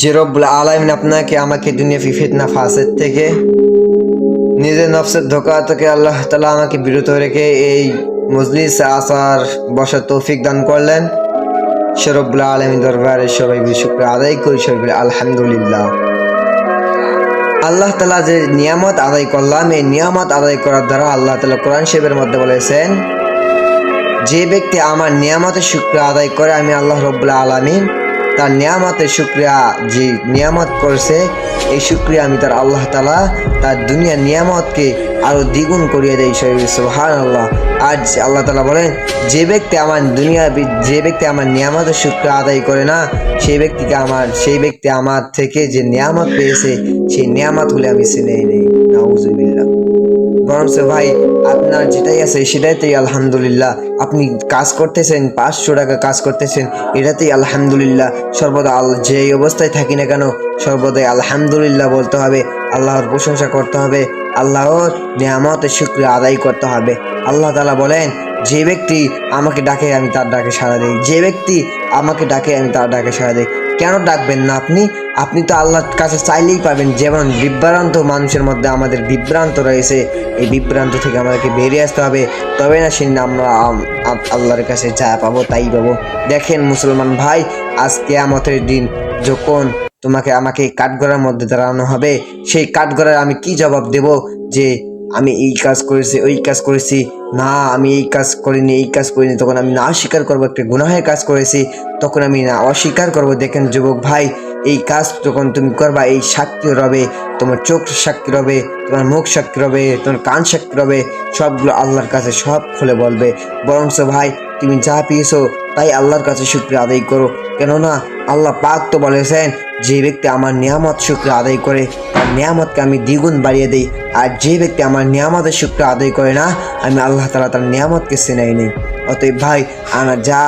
যে রব্বুল আলামিন আপনাকে আমাকে দুনিয়া ফিতনা ফাসাদ থেকে নিজের নফসের ধোঁকা থেকে আল্লাহ তাআলা আমাকে বিরত রেখে এই মজলিস আসার বসার তৌফিক দান করলেন। সে রব্বুল আলামিন দরবারে সবাই শুকরিয়া আদায় করি, সবাই আলহামদুলিল্লাহ। আল্লাহ তাআলা যে নিয়ামত আদায় করলাম, এই নিয়ামত আদায় করার দ্বারা আল্লাহ তাআলা কোরআন শরীফের মধ্যে বলেছেন, যে ব্যক্তি আমার নিয়ামতের শুকরিয়া আদায় করে, আমি আল্লাহ রব্বুল আলামিন তার নিয়ামতের শুকরিয়া, যে নিয়ামত করছে এই শুকরিয়া আমি তার আল্লাহ তাআলা তার দুনিয়ার নিয়ামতকে আরো দ্বিগুণ করিয়ে দেয়। সুবহানাল্লাহ। আজ আল্লাহ তাআলা বলেন, যে ব্যক্তি আমার নিয়ামতের শুকরিয়া আদায় করে না, সেই ব্যক্তি আমার থেকে যে নিয়ামত পেয়েছে সেই নিয়ামতগুলি আমি ছিনিয়ে নেই। নাউজুবিল্লাহ। বরঞ্চ ভাই আপনার যেটাই আছে সেটাতেই আলহামদুলিল্লাহ। আপনি কাজ করতেছেন, 500 টাকা কাজ করতেছেন, এটাতেই আলহামদুলিল্লাহ। সর্বদা যে অবস্থায় থাকি না কেন সর্বদাই আলহামদুলিল্লাহ বলতে হবে, আল্লাহর প্রশংসা করতে হবে, আল্লাহর নিয়ামতের শুকরিয়া আদায় করতে হবে। আল্লাহ তাআলা বলেন, যে ব্যক্তি আমাকে ডাকে আমি তার ডাকে সাড়া দিই, যে ব্যক্তি আমাকে ডাকে আমি তার ডাকে সাড়া দিই। কেন ডাকবেন না আপনি তো আল্লাহর কাছে চাইলেই পাবেন। যেমন বিভ্রান্ত মানুষের মধ্যে আমাদের বিভ্রান্ত রয়েছে, এই বিভ্রান্ত থেকে আমাদেরকে বেরিয়ে আসতে হবে, তবে না সেদিন আমরা আল্লাহর কাছে যা পাবো তাই পাবো। দেখেন মুসলমান ভাই, আজ কিয়ামতের দিন যখন আমাকে কাঠগড়ার মধ্যে দাঁড়ানো হবে, সেই কাঠগড়ায় আমি কি জবাব দেব? যে আমি এই কাজ করেছি, ওই কাজ করেছি, না আমি এই কাজ করিনি, এই কাজ করিনি। তখন আমি না অস্বীকার করবো, একটা গুনাহের কাজ করেছি, তখন আমি না অস্বীকার করবো। দেখেন যুবক ভাই, এই কাজ যখন তুমি করবা, এই সাক্ষী রবে, তোমার চোখ সাক্ষী রবে, তোমার মুখ সাক্ষী রবে, তোমার কান সাক্ষী রবে, সবগুলো আল্লাহর কাছে সব খুলে বলবে। বরঞ্চ ভাই তুমি যা পেয়েছো তাই আল্লাহর কাছে শুকরিয়া আদায় করো। কেননা আল্লাহ পাক তো বলেছেন, যে ব্যক্তি আমার নিয়ামত শুকরিয়া আদায় করে তার নিয়ামতকে আমি দ্বিগুণ বাড়িয়ে দিই, আর যে ব্যক্তি আমার নিয়ামতের শুকরিয়া আদায় করে না, আমি আল্লাহ তাআলা তার নিয়ামতকে ছিনিয়ে নিই। অতএব ভাই, আমার যা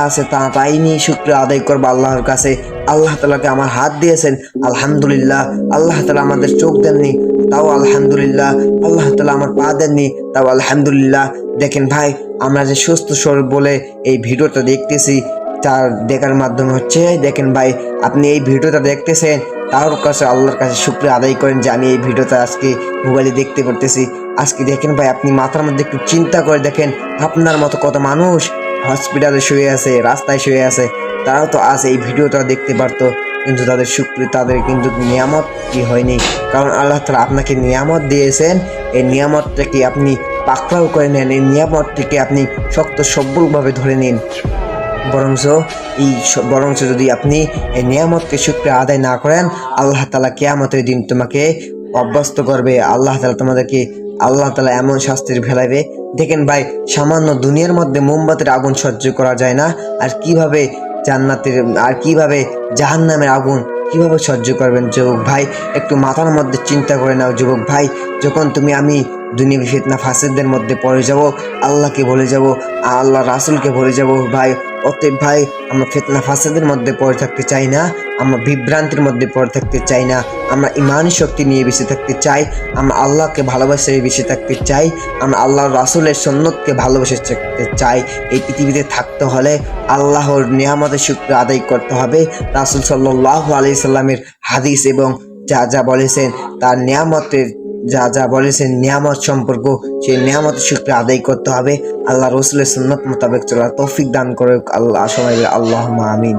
আছে তাই নিয়ে শুকরিয়া আদায় করবো আল্লাহর কাছে। আল্লাহ তাআলাকে আমার হাত দিয়েছেন, আলহামদুলিল্লাহ। আল্লাহ তাআলা আমাদের চোখ দেননি, তাও আলহামদুলিল্লাহ। আল্লাহ তাআলা আমার পা দেননি, তাও আলহামদুলিল্লাহ। দেখেন ভাই, আমরা যে সুস্থ শরীর বলে এই ভিডিওটা দেখতেছি, তার দেখার মাধ্যমে হচ্ছে, দেখেন ভাই আপনি এই ভিডিওটা দেখতেছেন, তার কাছে আল্লাহর কাছে শুকরিয়া আদায় করেন যে আমি এই ভিডিওটা আজকে মোবাইলে দেখতে পারতেছি। আজকে দেখেন ভাই, আপনি মাথার মধ্যে একটু চিন্তা করে দেখেন, আপনার মতো কত মানুষ হসপিটালে শুয়ে আছে, রাস্তায় শুয়ে আছে, তারাও তো আজ এই ভিডিওটা দেখতে পারতো, কিন্তু তাদের কিন্তু নিয়ামত কি হয়নি। কারণ আল্লাহ তাআলা আপনাকে নিয়ামত দিয়েছেন, এই নিয়ামতটাকে আপনি পাকড়াও করে নেন, এই নিয়ামতটিকে আপনি শক্ত সবলভাবে ধরে নিন। বরঞ্চ যদি আপনি এই নিয়ামতকে শুকরিয়া আদায় না করেন, আল্লাহ তাআলা কিয়ামতের দিন তোমাকে অভ্যস্ত করবে। আল্লাহ তাআলা এমন শাস্তির ফেলাইবে। দেখেন ভাই, সামান্য দুনিয়ার মধ্যে মোমবাতির আগুন সহ্য করা যায় না, আর কিভাবে জাহান্নামের আগুন কিভাবে সহ্য করবেন? যুবক ভাই, একটু মাথার মধ্যে চিন্তা করে নাও। যুবক ভাই, যখন আমি দুনিয়াবি ফিতনা ফাসাদের মধ্যে পড়ে যাব, আল্লাহকে ভুলে যাব, আল্লাহ রাসূলকে ভুলে যাব ভাই। অতএব ভাই, আমরা ফিতনা ফাসাদের মধ্যে পড়ে থাকতে চাই না, আমরা বিভ্রান্তির মধ্যে পড়ে থাকতে চাই না, আমরা ইমানি শক্তি নিয়ে বেঁচে থাকতে চাই, আমরা আল্লাহকে ভালোবাসে বেঁচে থাকতে চাই, আমরা আল্লাহর রাসূলের সুন্নতকে ভালোবেসে থাকতে চাই। এই পৃথিবীতে থাকতে হলে আল্লাহর নিয়ামতের শুকরিয়া আদায় করতে হবে। রাসূল সাল্লাল্লাহু আলাইহি সাল্লামের হাদিস এবং যা বলেছেন, তার যা বলেছেন নিয়ামত সম্পর্ক, সেই নিয়ামতের শুকরিয়া আদায় করতে হবে। আল্লাহ রাসূলের সুন্নাত মোতাবেক চলার তৌফিক দান করুক আল্লাহ। সবাই আল্লাহুম্মা আমিন।